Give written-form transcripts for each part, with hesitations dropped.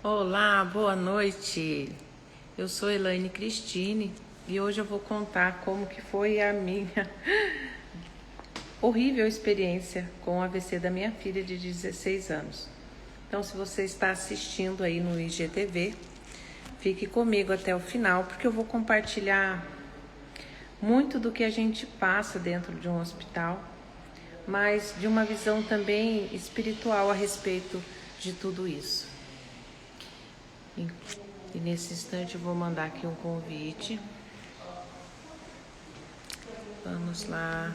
Olá, boa noite. Eu sou Elaine Cristine e hoje eu vou contar como que foi a minha horrível experiência com o AVC da minha filha de 16 anos. Então, se você está assistindo aí no IGTV, fique comigo até o final, porque eu vou compartilhar muito do que a gente passa dentro de um hospital, mas de uma visão também espiritual a respeito de tudo isso. E nesse instante eu vou mandar aqui um convite. Vamos lá.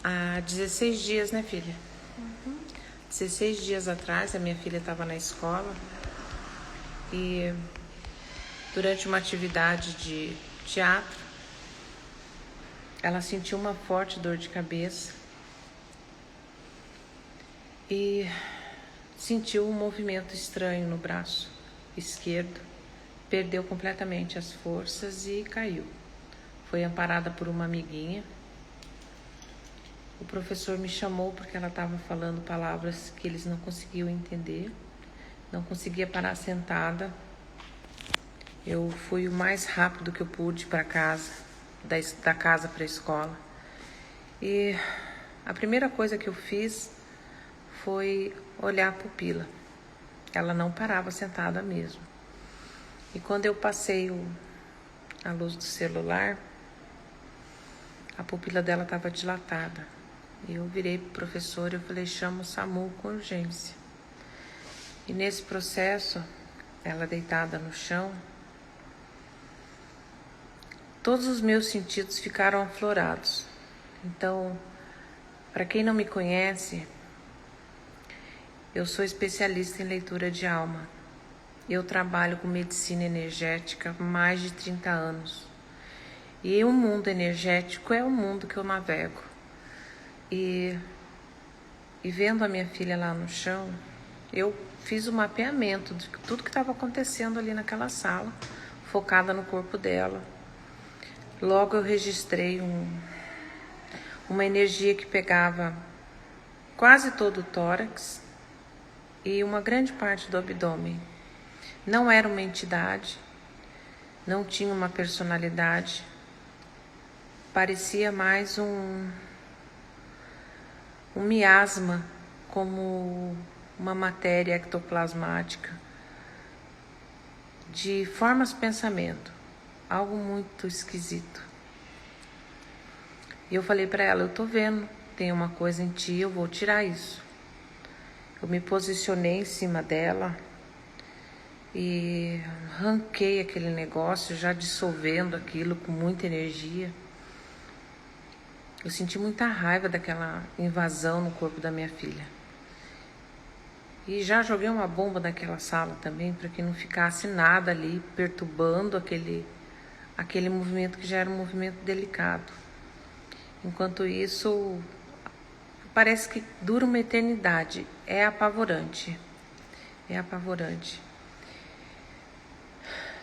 Há 16 dias, né, filha? 16 dias atrás, a minha filha estava na escola e durante uma atividade de teatro, ela sentiu uma forte dor de cabeça e sentiu um movimento estranho no braço esquerdo, perdeu completamente as forças e caiu. Foi amparada por uma amiguinha. O professor me chamou porque ela estava falando palavras que eles não conseguiam entender, não conseguia parar sentada. Eu fui o mais rápido que eu pude para casa, da casa para a escola. E a primeira coisa que eu fiz foi olhar a pupila. Ela não parava sentada mesmo. E quando eu passei a luz do celular, a pupila dela estava dilatada. Eu virei pro professor e eu falei, chama o SAMU com urgência. E nesse processo, ela deitada no chão, todos os meus sentidos ficaram aflorados. Então, para quem não me conhece, eu sou especialista em leitura de alma. Eu trabalho com medicina energética há mais de 30 anos. E o mundo energético é o mundo que eu navego. E vendo a minha filha lá no chão, eu fiz o mapeamento de tudo que estava acontecendo ali naquela sala, focada no corpo dela. Logo eu registrei uma energia que pegava quase todo o tórax e uma grande parte do abdômen. Não era uma entidade, não tinha uma personalidade, parecia mais um miasma, como uma matéria ectoplasmática, de formas-pensamento, algo muito esquisito. E eu falei para ela, eu tô vendo, tem uma coisa em ti, eu vou tirar isso. Eu me posicionei em cima dela e arranquei aquele negócio, já dissolvendo aquilo com muita energia. Eu senti muita raiva daquela invasão no corpo da minha filha. E já joguei uma bomba naquela sala também, para que não ficasse nada ali perturbando aquele movimento que já era um movimento delicado. Enquanto isso, parece que dura uma eternidade. É apavorante. É apavorante.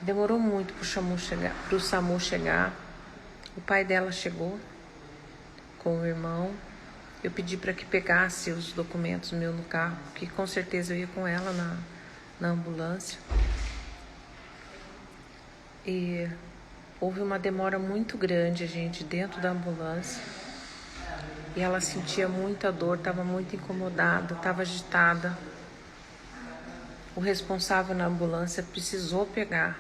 Demorou muito para o SAMU chegar. O pai dela chegou com o irmão. Eu pedi para que pegasse os documentos meus no carro, que com certeza eu ia com ela na ambulância. E houve uma demora muito grande, gente, dentro da ambulância. E ela sentia muita dor, estava muito incomodada, estava agitada. O responsável na ambulância precisou pegar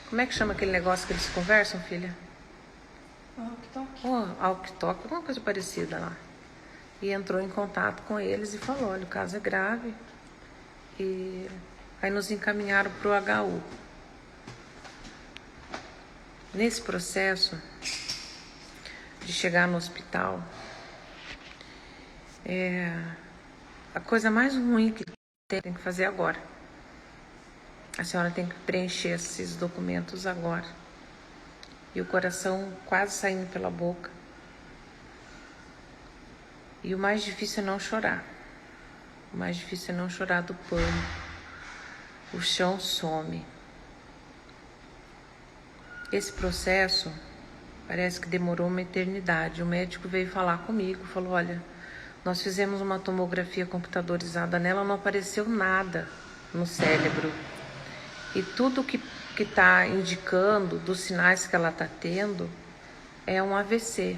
como é que chama aquele negócio que eles conversam, filha? Walkie-talkie, alguma coisa parecida lá. E entrou em contato com eles e falou, olha, o caso é grave. E aí nos encaminharam para o HU. Nesse processo de chegar no hospital, a coisa mais ruim que tem que fazer agora. A senhora tem que preencher esses documentos agora. E o coração quase saindo pela boca. E o mais difícil é não chorar. O mais difícil é não chorar do pano. O chão some. Esse processo Parece que demorou uma eternidade. O médico veio falar comigo, falou, olha, nós fizemos uma tomografia computadorizada nela, não apareceu nada no cérebro. E tudo que está indicando dos sinais que ela está tendo é um AVC.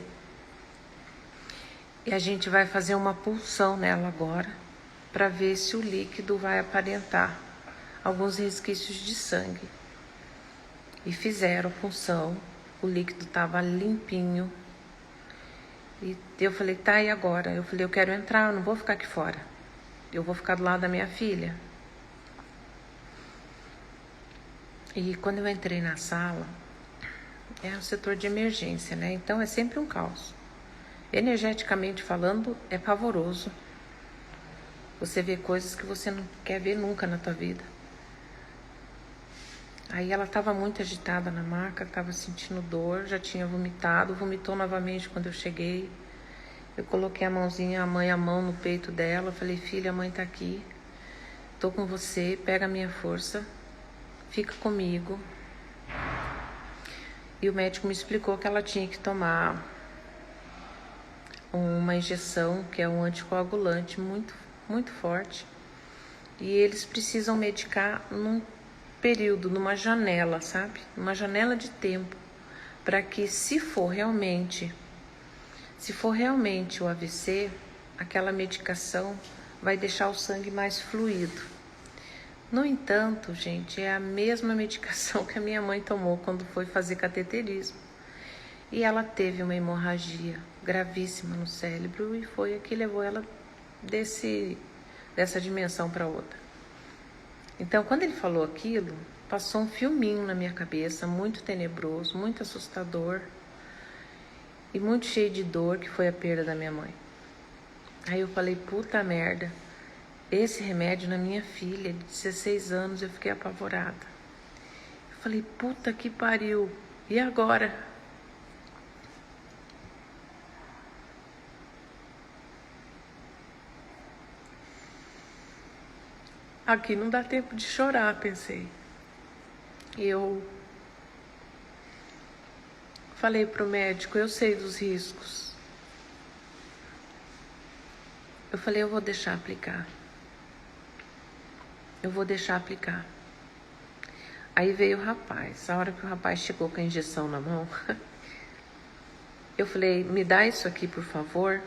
E a gente vai fazer uma punção nela agora para ver se o líquido vai aparentar alguns resquícios de sangue. E fizeram a punção, o líquido estava limpinho. E eu falei, tá, e agora? Eu falei, eu quero entrar, eu não vou ficar aqui fora. Eu vou ficar do lado da minha filha. E quando eu entrei na sala, é um setor de emergência, né? Então é sempre um caos. Energeticamente falando, é pavoroso. Você vê coisas que você não quer ver nunca na tua vida. Aí ela estava muito agitada na maca, estava sentindo dor, já tinha vomitado, vomitou novamente quando eu cheguei. Eu coloquei a mãozinha, a mão no peito dela, falei, filha, a mãe tá aqui, tô com você, pega a minha força, fica comigo. E o médico me explicou que ela tinha que tomar uma injeção, que é um anticoagulante muito, muito forte. E eles precisam medicar num período, numa janela, sabe? Uma janela de tempo, para que se for realmente o AVC, aquela medicação vai deixar o sangue mais fluido. No entanto, gente, é a mesma medicação que a minha mãe tomou quando foi fazer cateterismo. E ela teve uma hemorragia gravíssima no cérebro e foi o que levou ela dessa dimensão para outra. Então, quando ele falou aquilo, passou um filminho na minha cabeça, muito tenebroso, muito assustador e muito cheio de dor, que foi a perda da minha mãe. Aí eu falei, puta merda, esse remédio na minha filha de 16 anos, eu fiquei apavorada. Eu falei, puta que pariu, e agora? Aqui não dá tempo de chorar, pensei. Eu falei pro médico, eu sei dos riscos. Eu falei, eu vou deixar aplicar. Eu vou deixar aplicar. Aí veio o rapaz. A hora que o rapaz chegou com a injeção na mão, eu falei, me dá isso aqui, por favor,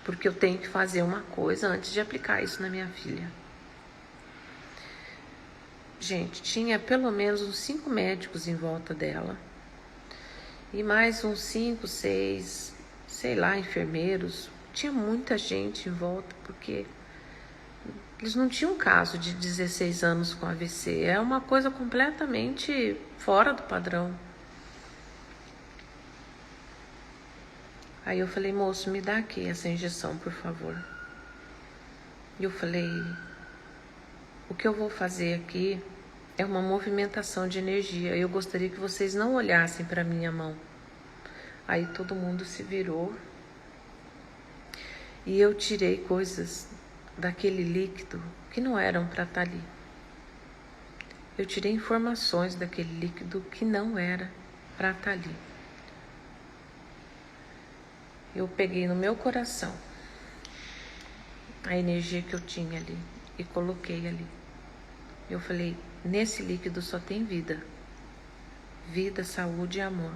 porque eu tenho que fazer uma coisa antes de aplicar isso na minha filha. Gente, tinha pelo menos uns 5 médicos em volta dela. E mais uns 5, 6, sei lá, enfermeiros. Tinha muita gente em volta, porque eles não tinham caso de 16 anos com AVC. É uma coisa completamente fora do padrão. Aí eu falei, moço, me dá aqui essa injeção, por favor. E eu falei, o que eu vou fazer aqui é uma movimentação de energia. Eu gostaria que vocês não olhassem para minha mão. Aí todo mundo se virou. E eu tirei coisas daquele líquido que não eram para estar ali. Eu tirei informações daquele líquido que não era para estar ali. Eu peguei no meu coração a energia que eu tinha ali e coloquei ali. Eu falei, nesse líquido só tem vida. Vida, saúde e amor.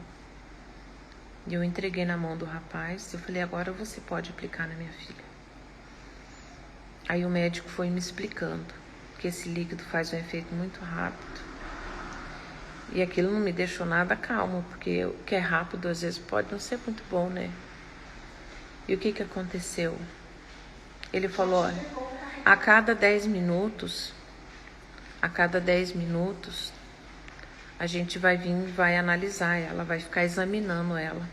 E eu entreguei na mão do rapaz. Eu falei, agora você pode aplicar na minha filha. Aí o médico foi me explicando que esse líquido faz um efeito muito rápido. E aquilo não me deixou nada calmo, porque o que é rápido às vezes pode não ser muito bom, né? E o que aconteceu? Ele falou, olha, a cada 10 minutos, a gente vai vir e vai analisar ela, vai ficar examinando ela.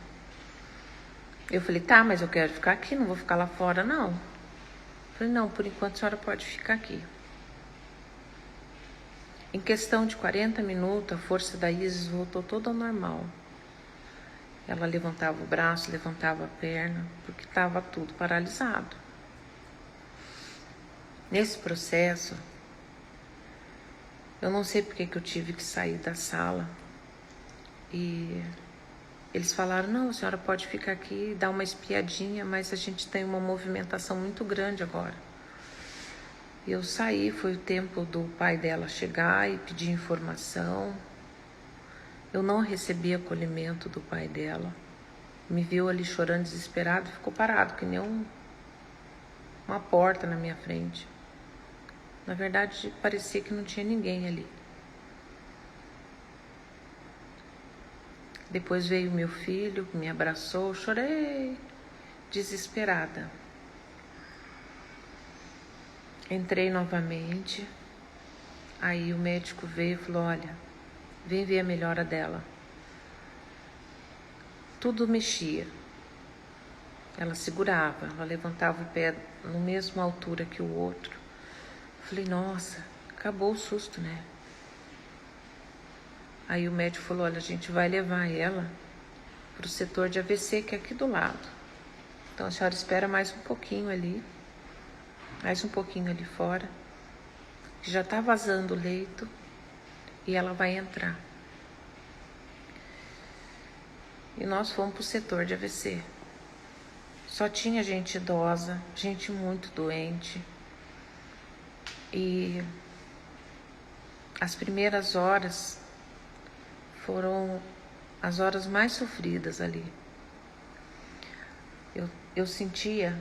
Eu falei, tá, mas eu quero ficar aqui, não vou ficar lá fora, não. Eu falei, não, por enquanto a senhora pode ficar aqui. Em questão de 40 minutos, a força da Isis voltou toda ao normal. Ela levantava o braço, levantava a perna, porque estava tudo paralisado. Nesse processo, eu não sei porque que eu tive que sair da sala. E eles falaram, não, a senhora pode ficar aqui, dar uma espiadinha, mas a gente tem uma movimentação muito grande agora. Eu saí, foi o tempo do pai dela chegar e pedir informação. Eu não recebi acolhimento do pai dela. Me viu ali chorando desesperado e ficou parado, que nem uma porta na minha frente. Na verdade, parecia que não tinha ninguém ali. Depois veio meu filho, me abraçou, chorei, desesperada. Entrei novamente, aí o médico veio e falou, olha, vem ver a melhora dela. Tudo mexia. Ela segurava, ela levantava o pé na mesma altura que o outro. Falei, nossa, acabou o susto, né? Aí o médico falou, olha, a gente vai levar ela para o setor de AVC, que é aqui do lado. Então a senhora espera mais um pouquinho ali, mais um pouquinho ali fora, que já está vazando o leito e ela vai entrar. E nós fomos para o setor de AVC. Só tinha gente idosa, gente muito doente. E as primeiras horas foram as horas mais sofridas ali. Eu sentia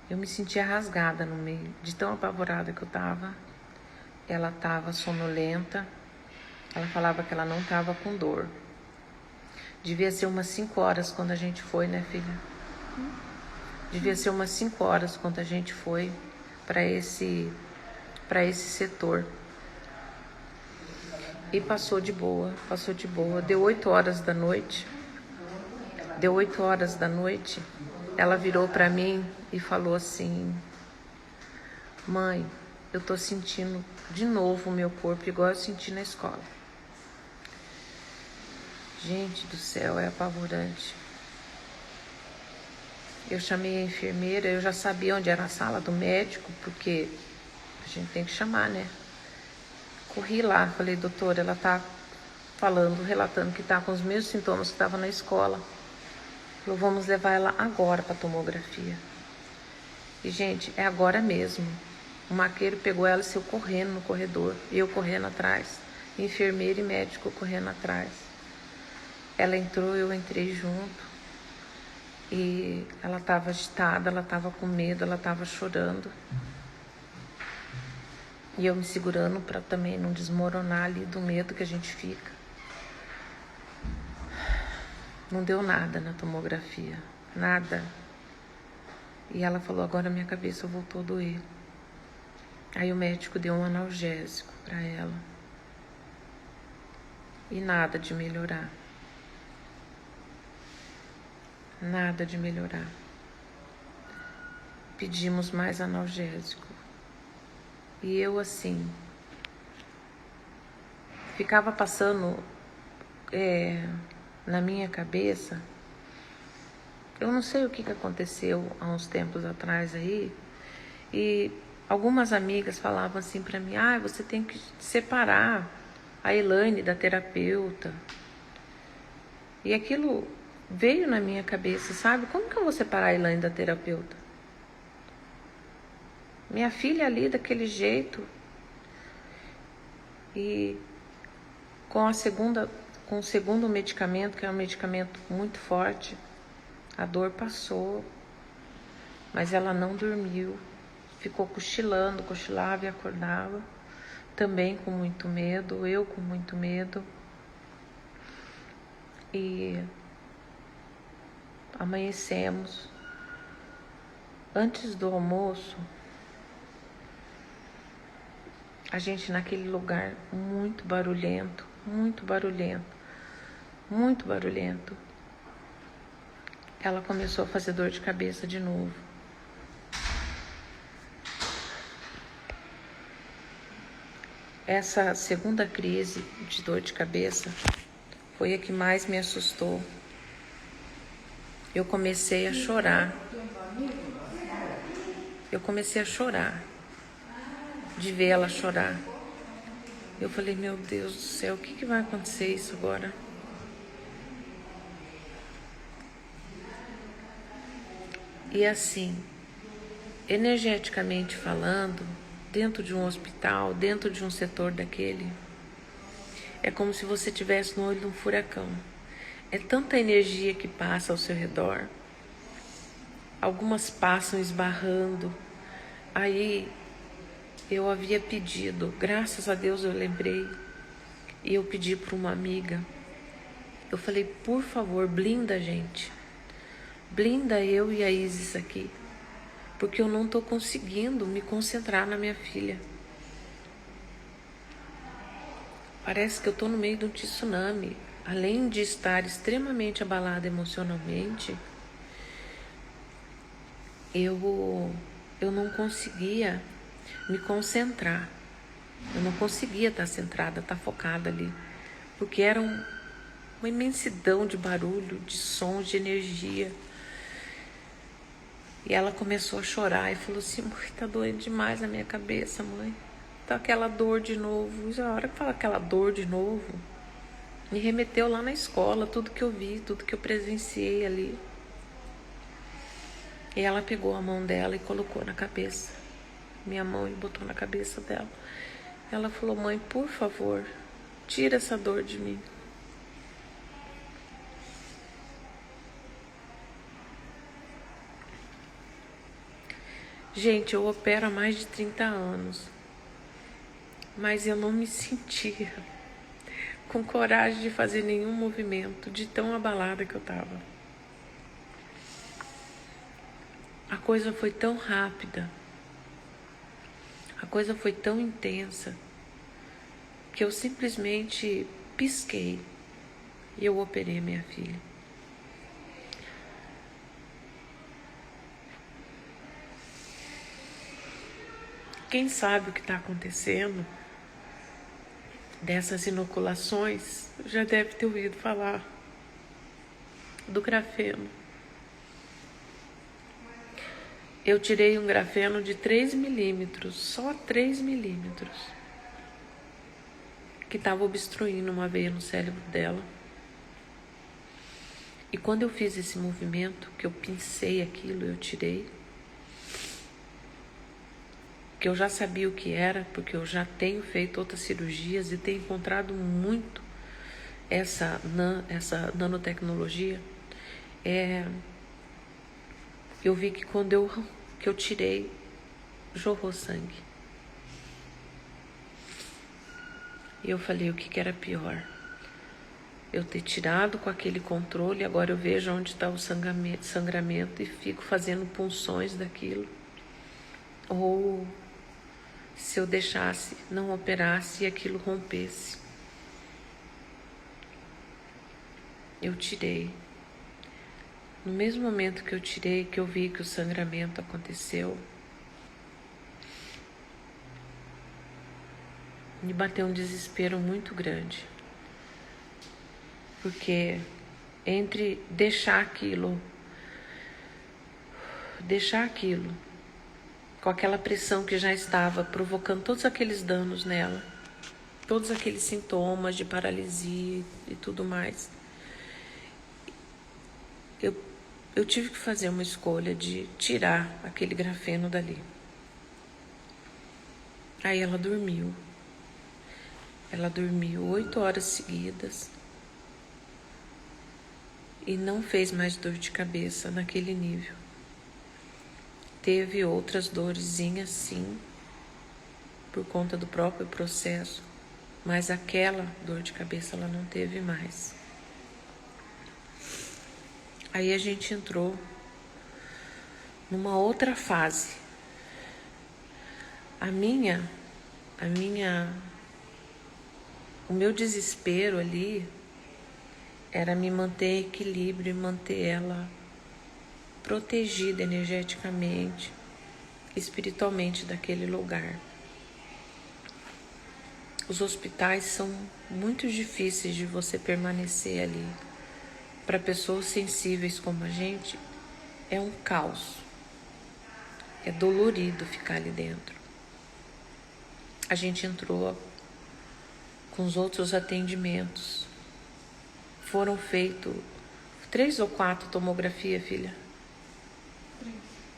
eu me sentia rasgada no meio, de tão apavorada que eu estava. Ela estava sonolenta, ela falava que ela não estava com dor. Devia ser umas 5 horas quando a gente foi, né, filha? Devia ser umas 5 horas quando a gente foi para esse setor. E passou de boa. Deu 8 horas da noite. Ela virou para mim e falou assim, mãe, eu tô sentindo de novo o meu corpo igual eu senti na escola. Gente do céu, é apavorante. Eu chamei a enfermeira, eu já sabia onde era a sala do médico, porque a gente tem que chamar, né? Corri lá, falei, doutora, ela tá relatando que tá com os mesmos sintomas que estava na escola. Falou, vamos levar ela agora para tomografia. E, gente, é agora mesmo. O maqueiro pegou ela e saiu correndo no corredor, e eu correndo atrás, enfermeira e médico correndo atrás. Ela entrou, eu entrei junto. E ela estava agitada, ela estava com medo, ela estava chorando. E eu me segurando para também não desmoronar ali do medo que a gente fica. Não deu nada na tomografia, nada. E ela falou, agora minha cabeça voltou a doer. Aí o médico deu um analgésico para ela. E nada de melhorar. Nada de melhorar. Pedimos mais analgésico. E eu assim, ficava passando na minha cabeça, eu não sei o que aconteceu há uns tempos atrás aí, e algumas amigas falavam assim pra mim, você tem que separar a Elaine da terapeuta. E aquilo veio na minha cabeça, sabe? Como que eu vou separar a Elaine da terapeuta? Minha filha ali daquele jeito. E com o segundo medicamento, que é um medicamento muito forte, a dor passou, mas ela não dormiu. Ficou cochilava e acordava, também com muito medo, eu com muito medo. E amanhecemos. Antes do almoço, a gente naquele lugar muito barulhento, ela começou a fazer dor de cabeça de novo. Essa segunda crise de dor de cabeça foi a que mais me assustou. Eu comecei a chorar. De ver ela chorar. Eu falei, meu Deus do céu, o que vai acontecer isso agora? E assim, energeticamente falando, dentro de um hospital, dentro de um setor daquele, é como se você estivesse no olho de um furacão. É tanta energia que passa ao seu redor. Algumas passam esbarrando. Aí eu havia pedido, graças a Deus eu lembrei, e eu pedi para uma amiga. Eu falei, por favor, blinda a gente. Blinda eu e a Isis aqui. Porque eu não estou conseguindo me concentrar na minha filha. Parece que eu estou no meio de um tsunami. Além de estar extremamente abalada emocionalmente, eu não conseguia me concentrar. Eu não conseguia estar centrada, estar focada ali. Porque era uma imensidão de barulho, de sons, de energia. E ela começou a chorar e falou assim, mãe, tá doendo demais na minha cabeça, mãe. Tá aquela dor de novo. E a hora que fala aquela dor de novo, me remeteu lá na escola, tudo que eu vi, tudo que eu presenciei ali. E ela pegou a mão dela e colocou na cabeça. Minha mão e botou na cabeça dela. Ela falou, mãe, por favor, tira essa dor de mim. Gente, eu opero há mais de 30 anos, mas eu não me sentia com coragem de fazer nenhum movimento, de tão abalada que eu estava. A coisa foi tão rápida, a coisa foi tão intensa, que eu simplesmente pisquei e eu operei a minha filha. Quem sabe o que está acontecendo dessas inoculações já deve ter ouvido falar do grafeno. Eu tirei um grafeno de 3 milímetros, só 3 milímetros, que estava obstruindo uma veia no cérebro dela. E quando eu fiz esse movimento, que eu pincei aquilo, eu tirei, que eu já sabia o que era, porque eu já tenho feito outras cirurgias e tenho encontrado muito essa nanotecnologia. Eu vi que quando eu tirei, jorrou sangue. E eu falei, o que era pior? Eu ter tirado com aquele controle, agora eu vejo onde está o sangramento e fico fazendo punções daquilo. Ou se eu deixasse, não operasse e aquilo rompesse. Eu tirei. No mesmo momento que eu tirei, que eu vi que o sangramento aconteceu, me bateu um desespero muito grande. Porque entre deixar aquilo com aquela pressão que já estava provocando todos aqueles danos nela, todos aqueles sintomas de paralisia e tudo mais, eu tive que fazer uma escolha de tirar aquele grafeno dali. Aí ela dormiu. Ela dormiu 8 horas seguidas e não fez mais dor de cabeça naquele nível. Teve outras dorezinhas, sim, por conta do próprio processo, mas aquela dor de cabeça ela não teve mais. Aí a gente entrou numa outra fase. O meu desespero ali era me manter em equilíbrio e manter ela protegida energeticamente, espiritualmente daquele lugar. Os hospitais são muito difíceis de você permanecer ali. Para pessoas sensíveis como a gente, é um caos. É dolorido ficar ali dentro. A gente entrou com os outros atendimentos. Foram feitos 3 ou 4 tomografias, filha?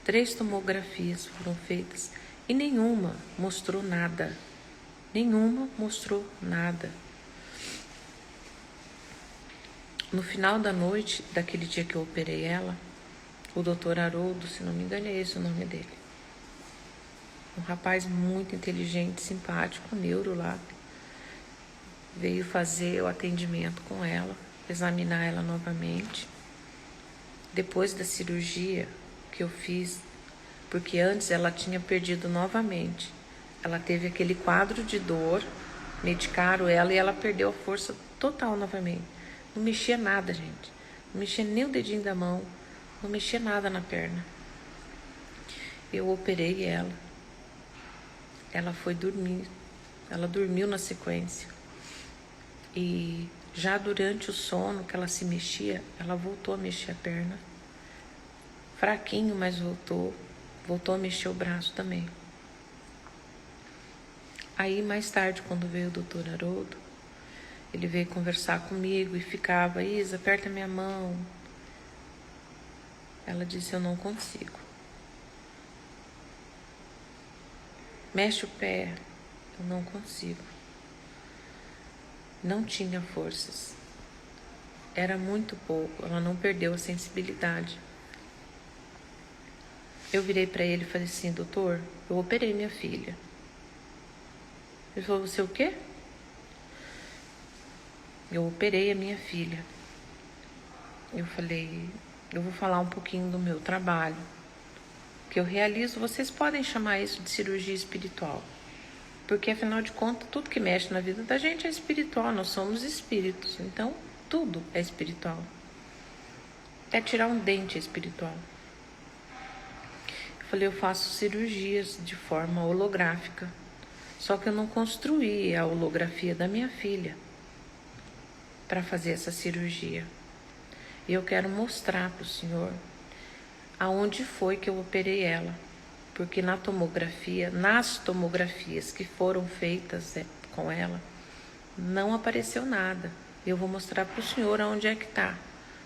3 tomografias foram feitas e nenhuma mostrou nada. Nenhuma mostrou nada. No final da noite, daquele dia que eu operei ela, o Dr. Haroldo, se não me engano, é esse o nome dele. Um rapaz muito inteligente, simpático, neuro lá, veio fazer o atendimento com ela, examinar ela novamente. Depois da cirurgia que eu fiz, porque antes ela tinha perdido novamente. Ela teve aquele quadro de dor, medicaram ela e ela perdeu a força total novamente. Não mexia nada, gente. Não mexia nem o dedinho da mão, não mexia nada na perna. Eu operei ela. Ela foi dormir. Ela dormiu na sequência. E já durante o sono que ela se mexia, ela voltou a mexer a perna. Fraquinho, mas voltou. Voltou a mexer o braço também. Aí, mais tarde, quando veio o Dr. Haroldo, ele veio conversar comigo e ficava: Isa, aperta minha mão. Ela disse: eu não consigo. Mexe o pé. Eu não consigo. Não tinha forças. Era muito pouco. Ela não perdeu a sensibilidade. Eu virei para ele e falei assim: doutor, eu operei minha filha. Ele falou: você o quê? Eu operei a minha filha. Eu falei: eu vou falar um pouquinho do meu trabalho que eu realizo. Vocês podem chamar isso de cirurgia espiritual, porque afinal de contas tudo que mexe na vida da gente é espiritual. Nós somos espíritos, então tudo é espiritual. É tirar um dente espiritual. Eu falei: eu faço cirurgias de forma holográfica, só que eu não construí a holografia da minha filha para fazer essa cirurgia. E eu quero mostrar para o senhor aonde foi que eu operei ela, porque na tomografia, nas tomografias que foram feitas com ela, não apareceu nada. Eu vou mostrar para o senhor aonde é que está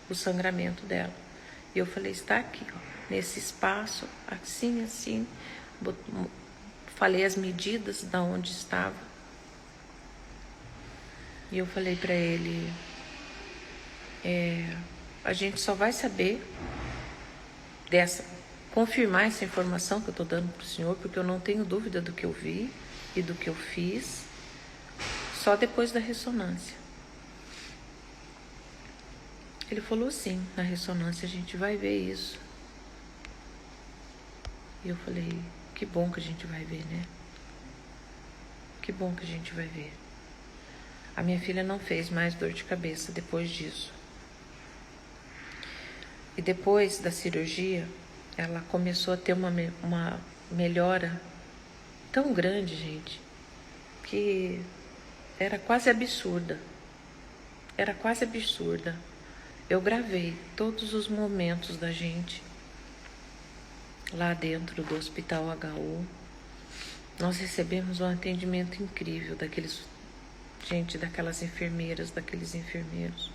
o sangramento dela. E eu falei: está aqui, ó, nesse espaço, assim, assim. Falei as medidas da onde estava. E eu falei para ele: a gente só vai saber confirmar essa informação que eu estou dando para o senhor, porque eu não tenho dúvida do que eu vi e do que eu fiz, só depois da ressonância. Ele falou: sim, na ressonância a gente vai ver isso. E eu falei: que bom que a gente vai ver, né? Que bom que a gente vai ver. A minha filha não fez mais dor de cabeça depois disso. E depois da cirurgia, ela começou a ter uma melhora tão grande, gente, que era quase absurda. Era quase absurda. Eu gravei todos os momentos da gente lá dentro do Hospital HU. Nós recebemos um atendimento incrível daquelas enfermeiras, daqueles enfermeiros.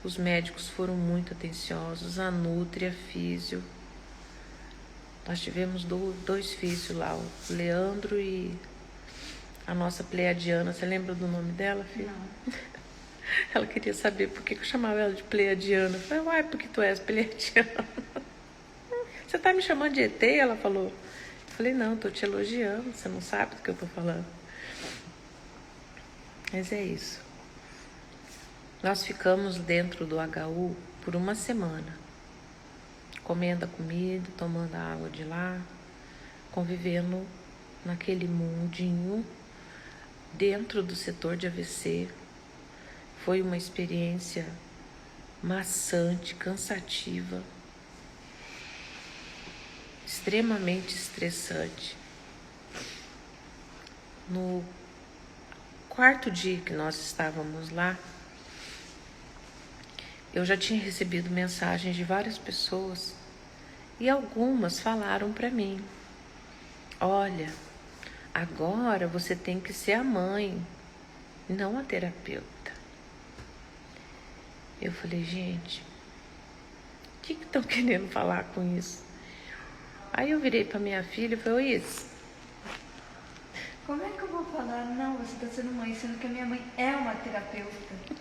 Os médicos foram muito atenciosos, a nutri, a físio. Nós tivemos 2 físios lá, o Leandro e a nossa pleiadiana. Você lembra do nome dela, filha? Não. Ela queria saber por que eu chamava ela de pleiadiana. Eu falei: uai, porque tu és pleiadiana. Você tá me chamando de ET? Ela falou. Eu falei: não, tô te elogiando, você não sabe do que eu tô falando. Mas é isso. Nós ficamos dentro do HU por 1 semana, comendo a comida, tomando a água de lá, convivendo naquele mundinho dentro do setor de AVC. Foi uma experiência maçante, cansativa, extremamente estressante. No 4º dia que nós estávamos lá, eu já tinha recebido mensagens de várias pessoas e algumas falaram para mim: olha, agora você tem que ser a mãe, não a terapeuta. Eu falei, gente, o que estão querendo falar com isso? Aí eu virei para minha filha e falei, Isa, como é que eu vou falar, não, você está sendo mãe, sendo que a minha mãe é uma terapeuta?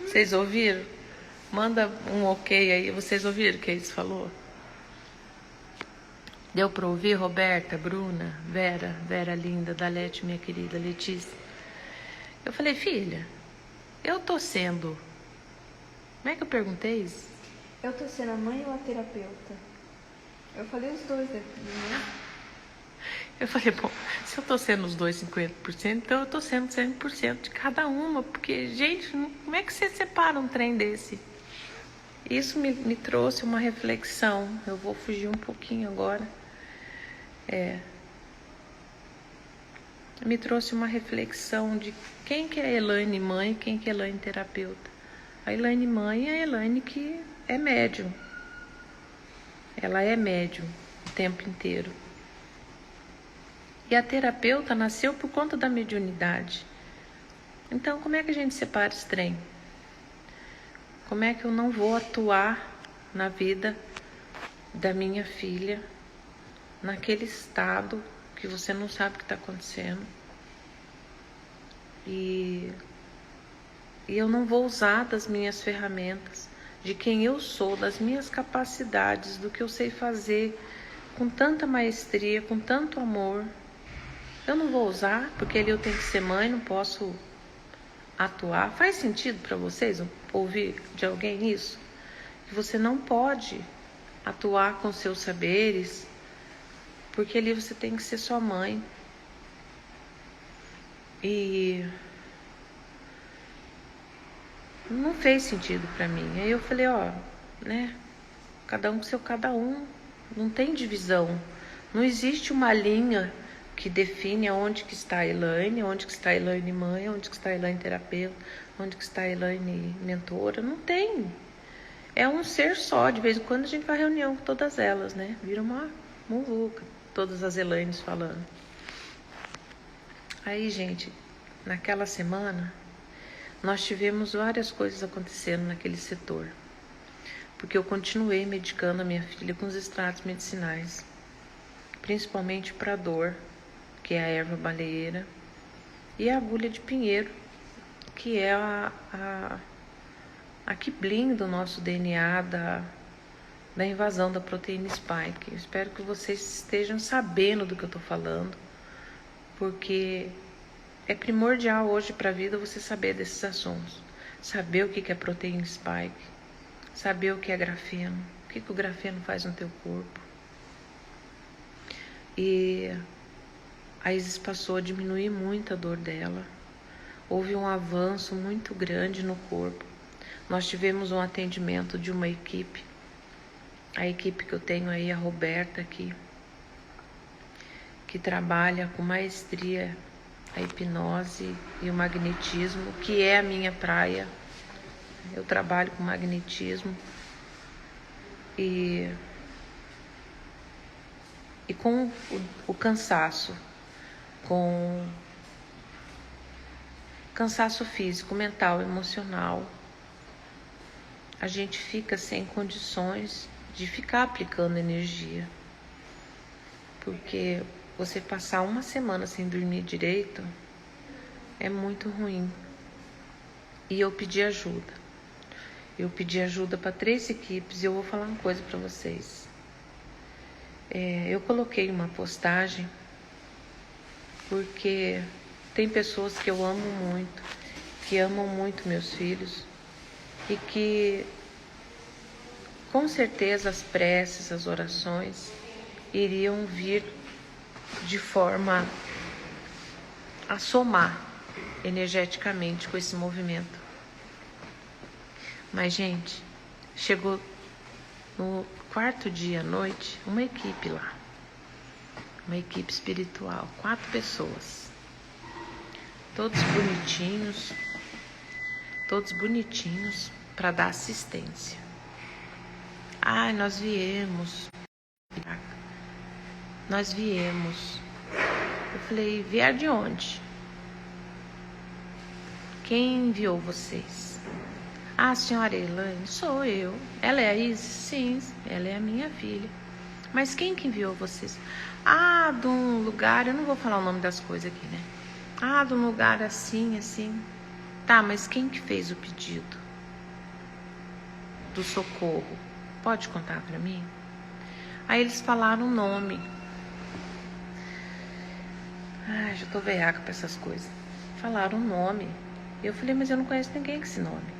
Vocês ouviram? Manda um ok aí. Vocês ouviram o que eles falou? Deu para ouvir, Roberta, Bruna, Vera linda, Dalete, minha querida, Letícia. Eu falei, filha, eu tô sendo... Como é que eu perguntei isso? Eu tô sendo a mãe ou a terapeuta? Eu falei os dois, né? Eu falei, bom, se eu tô sendo os dois 50%, então eu tô sendo 100% de cada uma. Porque, gente, como é que você separa um trem desse? Isso me trouxe uma reflexão. Eu vou fugir um pouquinho agora. Me trouxe uma reflexão de quem que é a Elaine mãe e quem que é a Elaine terapeuta. A Elaine mãe é a Elaine que é médium. Ela é médium o tempo inteiro. E a terapeuta nasceu por conta da mediunidade. Então, como é que a gente separa esse trem? Como é que eu não vou atuar na vida da minha filha, naquele estado que você não sabe o que está acontecendo? E eu não vou usar das minhas ferramentas, de quem eu sou, das minhas capacidades, do que eu sei fazer com tanta maestria, com tanto amor. Eu não vou usar, porque ali eu tenho que ser mãe, não posso atuar. Faz sentido para vocês ouvir de alguém isso? Que você não pode atuar com seus saberes, porque ali você tem que ser sua mãe. E não fez sentido para mim. Aí eu falei, né? Cada um com seu cada um. Não tem divisão. Não existe uma linha que define aonde que está a Elaine, onde que está a Elaine mãe, onde que está a Elaine terapeuta, onde que está a Elaine mentora. Não tem. É um ser só. De vez em quando a gente faz reunião com todas elas, né? Vira uma muvuca, todas as Elaines falando. Aí, gente, naquela semana, nós tivemos várias coisas acontecendo naquele setor. Porque eu continuei medicando a minha filha com os extratos medicinais. Principalmente para dor, que é a erva baleeira, e a agulha de pinheiro, que é a que blinda o nosso DNA da invasão da proteína spike. Eu espero que vocês estejam sabendo do que eu estou falando, porque é primordial hoje para a vida você saber desses assuntos. Saber o que é proteína spike, saber o que é grafeno, o que o grafeno faz no teu corpo. E a Isis passou a diminuir muito a dor dela. Houve um avanço muito grande no corpo. Nós tivemos um atendimento de uma equipe. A equipe que eu tenho aí, a Roberta aqui, que trabalha com maestria a hipnose e o magnetismo, que é a minha praia. Eu trabalho com magnetismo e com o cansaço, com cansaço físico, mental, emocional, a gente fica sem condições de ficar aplicando energia. Porque você passar uma semana sem dormir direito é muito ruim. E eu pedi ajuda. Eu pedi ajuda para 3 equipes e eu vou falar uma coisa para vocês. Eu coloquei uma postagem porque tem pessoas que eu amo muito, que amam muito meus filhos e que com certeza as preces, as orações iriam vir de forma a somar energeticamente com esse movimento. Mas, gente, chegou no 4º dia à noite uma equipe lá, uma equipe espiritual, 4 pessoas, todos bonitinhos para dar assistência. Nós viemos. Eu falei, vier de onde? quem enviou vocês? Ah, senhora Elaine, sou eu. Ela é a Isis? Sim, ela é a minha filha. Mas quem que enviou vocês? Ah, de um lugar, eu não vou falar o nome das coisas aqui, né? Ah, de um lugar assim, assim. Tá, mas quem que fez o pedido do socorro? Pode contar pra mim? Aí eles falaram o nome. Ai, já tô veiaca pra essas coisas. Falaram o nome. Eu falei, mas eu não conheço ninguém com esse nome.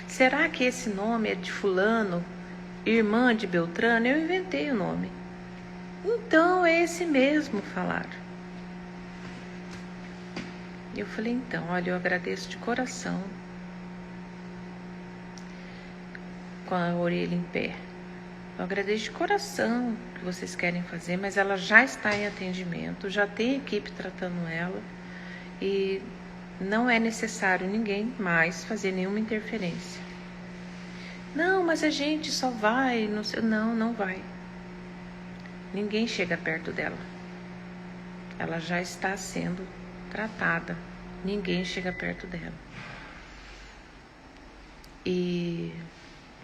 Será que esse nome é de fulano, irmã de Beltrano? Eu inventei o nome. Então, é esse mesmo, falaram. Eu falei, então, olha, eu agradeço de coração, com a orelha em pé. Eu agradeço de coração o que vocês querem fazer, mas ela já está em atendimento, já tem equipe tratando ela e não é necessário ninguém mais fazer nenhuma interferência. Não, mas a gente só vai, não sei. Não, não vai. Ninguém chega perto dela. Ela já está sendo tratada. Ninguém chega perto dela. E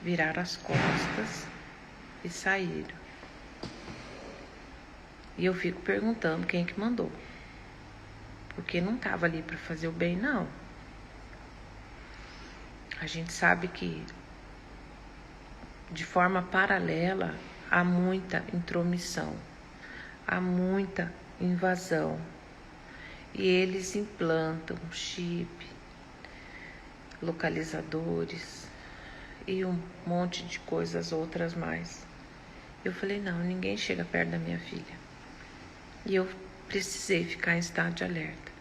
viraram as costas e saíram. E eu fico perguntando quem que mandou. Porque não estava ali para fazer o bem, não. A gente sabe que de forma paralela há muita intromissão, há muita invasão. E eles implantam chip, localizadores e um monte de coisas outras mais. Eu falei, não, ninguém chega perto da minha filha. E eu precisei ficar em estado de alerta.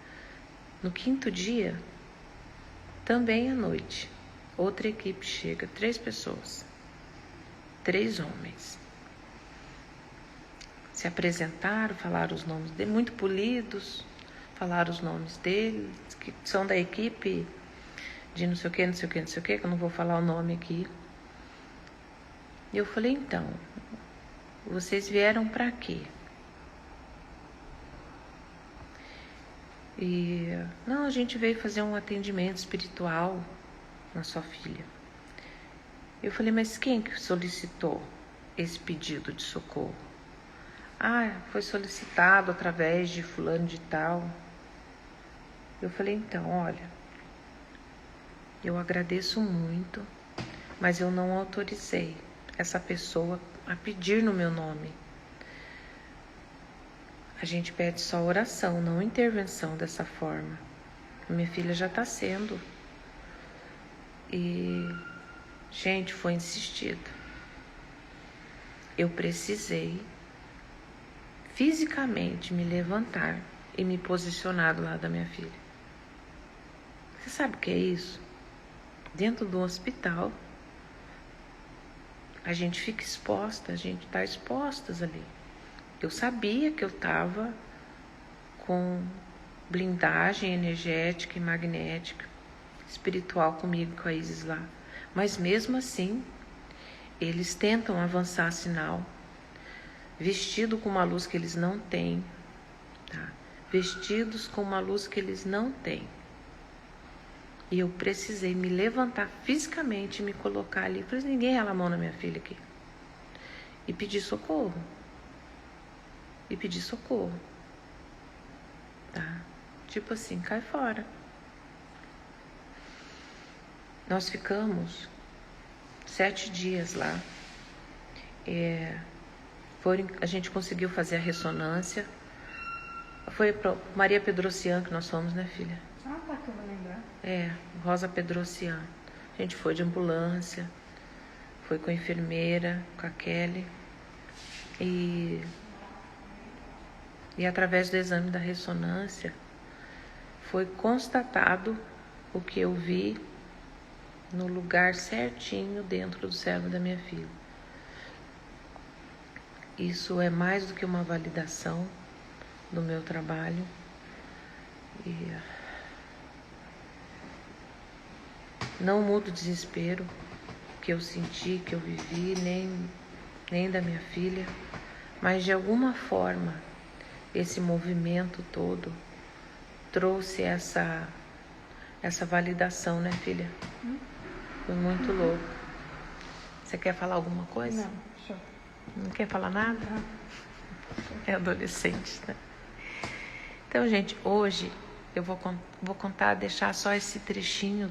No 5º dia, também à noite, outra equipe chega, 3 pessoas, 3 homens. Se apresentaram, falaram os nomes deles, muito polidos, falaram os nomes deles, que são da equipe de não sei o que, não sei o que, não sei o que eu não vou falar o nome aqui. E eu falei, então, vocês vieram para quê? E, não, a gente veio fazer um atendimento espiritual na sua filha. Eu falei, mas quem que solicitou esse pedido de socorro? Ah, foi solicitado através de fulano de tal. Eu falei, então, olha, eu agradeço muito, mas eu não autorizei essa pessoa a pedir no meu nome. A gente pede só oração, não intervenção dessa forma. Minha filha já está sendo. E, gente, foi insistido. Eu precisei fisicamente me levantar e me posicionar do lado da minha filha. Você sabe o que é isso? Dentro do hospital, a gente fica exposta, a gente está expostas ali. Eu sabia que eu estava com blindagem energética e magnética, espiritual comigo, com a Isis lá. Mas mesmo assim, eles tentam avançar sinal, vestido com uma luz que eles não têm, tá? Vestidos com uma luz que eles não têm. E eu precisei me levantar fisicamente e me colocar ali. Falei, ninguém rala a mão na minha filha aqui. E pedir socorro. E pedir socorro. Tá? Tipo assim, cai fora. Nós ficamos 7 dias lá. A gente conseguiu fazer a ressonância. Foi para Maria Pedrocian que nós fomos, né, filha? Ah, tá, que eu vou lembrar. Rosa Pedrocian. A gente foi de ambulância, foi com a enfermeira, com a Kelly. E através do exame da ressonância, foi constatado o que eu vi no lugar certinho dentro do cérebro da minha filha. Isso é mais do que uma validação do meu trabalho. E não muda o desespero que eu senti, que eu vivi, nem da minha filha, mas de alguma forma esse movimento todo trouxe essa essa validação, né, filha? Foi muito louco. Você quer falar alguma coisa? Não, show. Não quer falar nada? Não. É adolescente, né? Então, gente, hoje eu vou contar, deixar só esse trechinho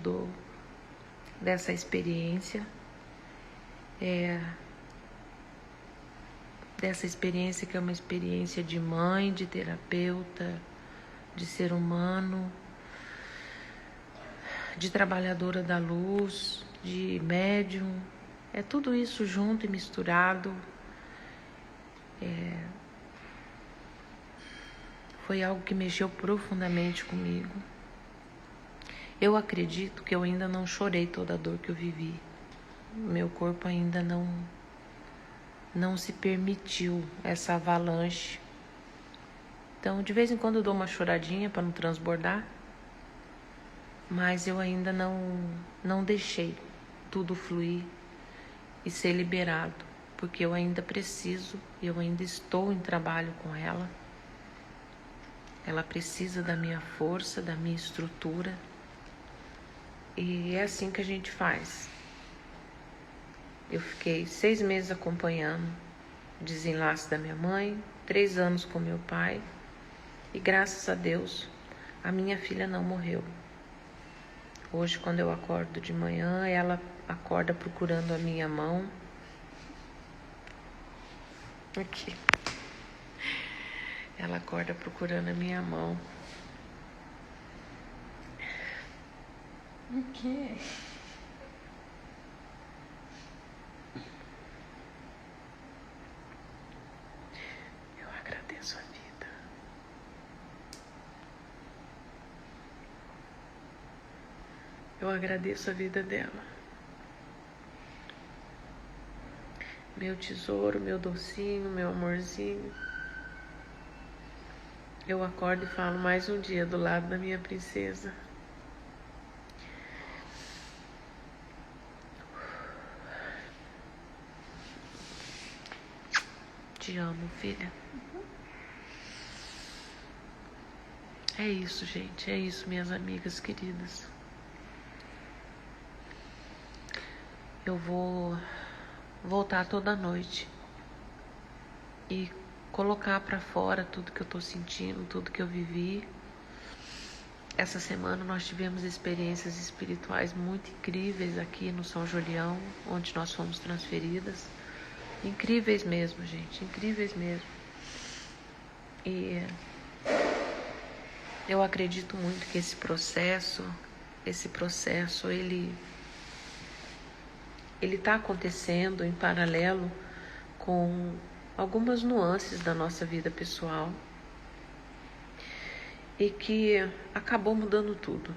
dessa experiência. Dessa experiência que é uma experiência de mãe, de terapeuta, de ser humano, de trabalhadora da luz, de médium. É tudo isso junto e misturado. Foi algo que mexeu profundamente comigo. Eu acredito que eu ainda não chorei toda a dor que eu vivi. Meu corpo ainda não se permitiu essa avalanche. Então, de vez em quando eu dou uma choradinha para não transbordar, mas eu ainda não deixei tudo fluir e ser liberado, porque eu ainda preciso, eu ainda estou em trabalho com ela. Ela precisa da minha força, da minha estrutura. E é assim que a gente faz. Eu fiquei 6 meses acompanhando o desenlace da minha mãe, 3 anos com meu pai. E graças a Deus, a minha filha não morreu. Hoje, quando eu acordo de manhã, ela acorda procurando a minha mão. Aqui. Ela acorda procurando a minha mão. O quê? Eu agradeço a vida. Eu agradeço a vida dela. Meu tesouro, meu docinho, meu amorzinho. Eu acordo e falo mais um dia do lado da minha princesa. Te amo, filha. É isso, gente. É isso, minhas amigas queridas. Eu vou voltar toda noite e colocar pra fora tudo que eu tô sentindo, tudo que eu vivi. Essa semana nós tivemos experiências espirituais muito incríveis aqui no São Julião, onde nós fomos transferidas. Incríveis mesmo, gente, incríveis mesmo. E eu acredito muito que esse processo ele está acontecendo em paralelo com algumas nuances da nossa vida pessoal e que acabou mudando tudo.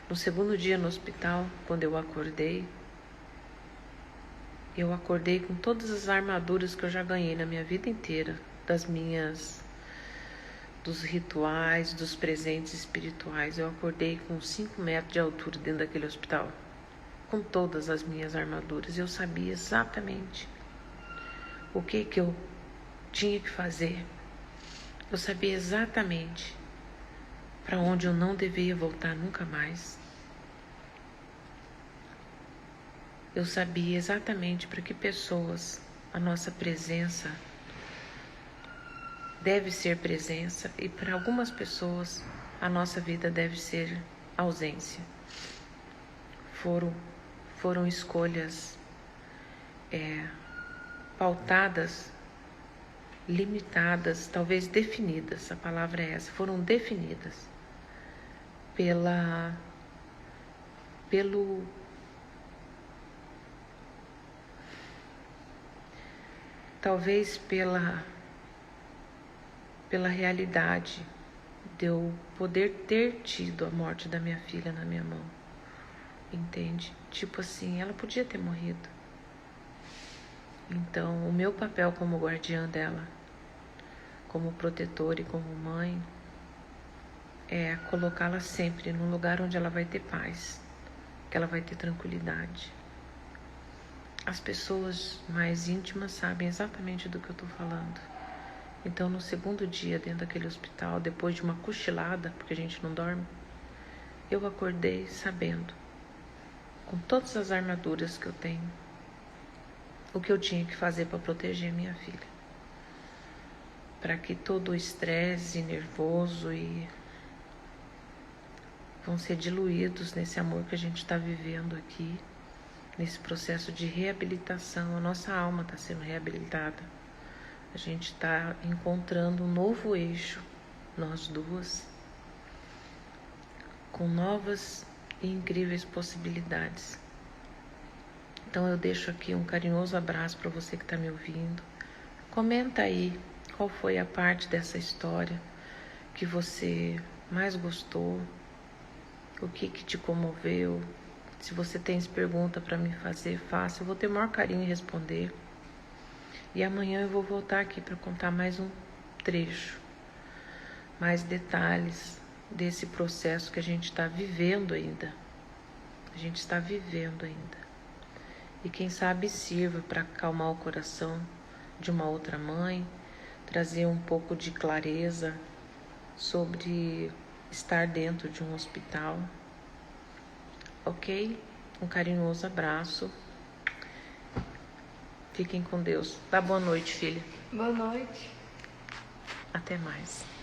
No segundo dia no hospital, quando eu acordei com todas as armaduras que eu já ganhei na minha vida inteira, dos rituais, dos presentes espirituais. Eu acordei com 5 metros de altura dentro daquele hospital, com todas as minhas armaduras. Eu sabia exatamente o que eu tinha que fazer. Eu sabia exatamente para onde eu não devia voltar nunca mais. Eu sabia exatamente para que pessoas a nossa presença deve ser presença e para algumas pessoas a nossa vida deve ser ausência. Foram escolhas pautadas, limitadas, talvez definidas, a palavra é essa, foram definidas talvez pela realidade de eu poder ter tido a morte da minha filha na minha mão, entende? Tipo assim, ela podia ter morrido. Então, o meu papel como guardiã dela, como protetora e como mãe, é colocá-la sempre num lugar onde ela vai ter paz, que ela vai ter tranquilidade. As pessoas mais íntimas sabem exatamente do que eu estou falando. Então, no segundo dia dentro daquele hospital, depois de uma cochilada, porque a gente não dorme, eu acordei sabendo, com todas as armaduras que eu tenho, o que eu tinha que fazer para proteger minha filha. Para que todo o estresse nervoso e vão ser diluídos nesse amor que a gente está vivendo aqui, nesse processo de reabilitação. A nossa alma está sendo reabilitada. A gente está encontrando um novo eixo, nós duas, com novas e incríveis possibilidades. Então eu deixo aqui um carinhoso abraço para você que está me ouvindo. Comenta aí qual foi a parte dessa história que você mais gostou, o que te comoveu. Se você tem pergunta para me fazer, faça. Eu vou ter o maior carinho em responder. E amanhã eu vou voltar aqui para contar mais um trecho, mais detalhes desse processo que a gente está vivendo ainda. A gente está vivendo ainda. E quem sabe sirva para acalmar o coração de uma outra mãe, trazer um pouco de clareza sobre estar dentro de um hospital. Ok? Um carinhoso abraço. Fiquem com Deus. Dá boa noite, filha. Boa noite. Até mais.